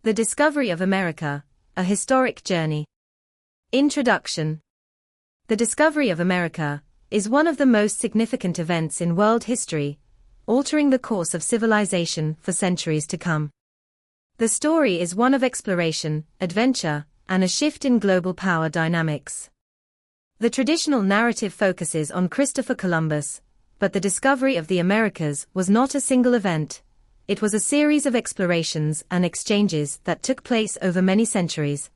The Discovery of America, A Historic Journey. Introduction. The discovery of America is one of the most significant events in world history, altering the course of civilization for centuries to come. The story is one of exploration, adventure, and a shift in global power dynamics. The traditional narrative focuses on Christopher Columbus, but the discovery of the Americas was not a single event. It was a series of explorations and exchanges that took place over many centuries.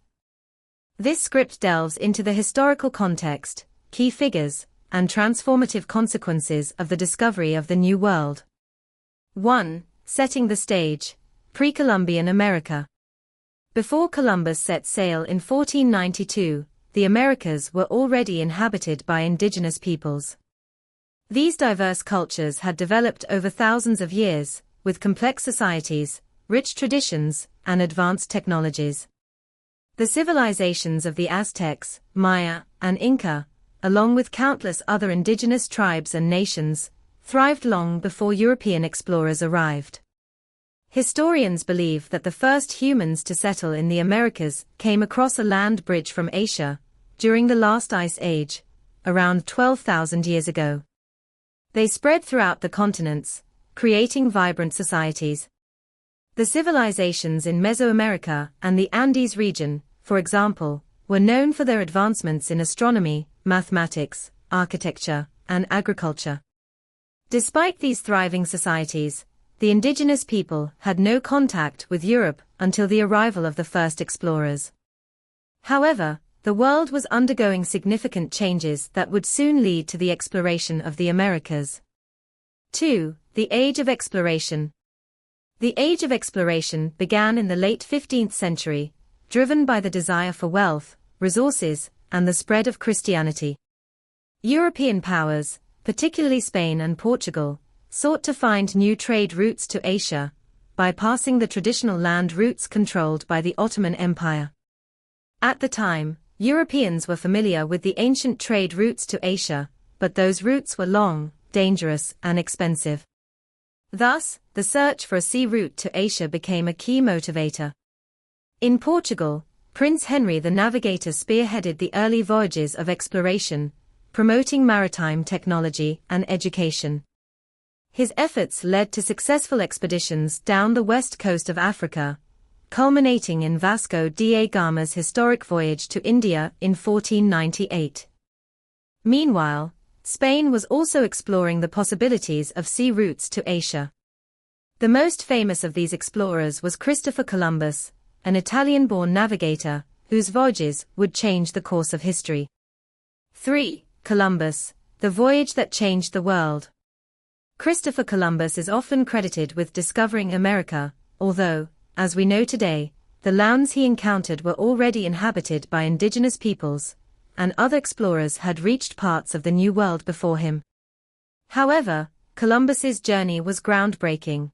This script delves into the historical context, key figures, and transformative consequences of the discovery of the New World. 1. Setting the stage. Pre-Columbian America. Before Columbus set sail in 1492, the Americas were already inhabited by indigenous peoples. These diverse cultures had developed over thousands of years, with complex societies, rich traditions, and advanced technologies. The civilizations of the Aztecs, Maya, and Inca, along with countless other indigenous tribes and nations, thrived long before European explorers arrived. Historians believe that the first humans to settle in the Americas came across a land bridge from Asia, during the last ice age, around 12,000 years ago. They spread throughout the continents, creating vibrant societies. The civilizations in Mesoamerica and the Andes region, for example, were known for their advancements in astronomy, mathematics, architecture, and agriculture. Despite these thriving societies, the indigenous people had no contact with Europe until the arrival of the first explorers. However, the world was undergoing significant changes that would soon lead to the exploration of the Americas. 2. The Age of Exploration. The Age of Exploration began in the late 15th century, driven by the desire for wealth, resources, and the spread of Christianity. European powers, particularly Spain and Portugal, sought to find new trade routes to Asia, bypassing the traditional land routes controlled by the Ottoman Empire. At the time, Europeans were familiar with the ancient trade routes to Asia, but those routes were long, dangerous, and expensive. Thus, the search for a sea route to Asia became a key motivator. In Portugal, Prince Henry the Navigator spearheaded the early voyages of exploration, promoting maritime technology and education. His efforts led to successful expeditions down the west coast of Africa, culminating in Vasco da Gama's historic voyage to India in 1498. Meanwhile, Spain was also exploring the possibilities of sea routes to Asia. The most famous of these explorers was Christopher Columbus, an Italian-born navigator, whose voyages would change the course of history. 3. Columbus, the voyage that changed the world. Christopher Columbus is often credited with discovering America, although, as we know today, the lands he encountered were already inhabited by indigenous peoples, and other explorers had reached parts of the New World before him. However, Columbus's journey was groundbreaking.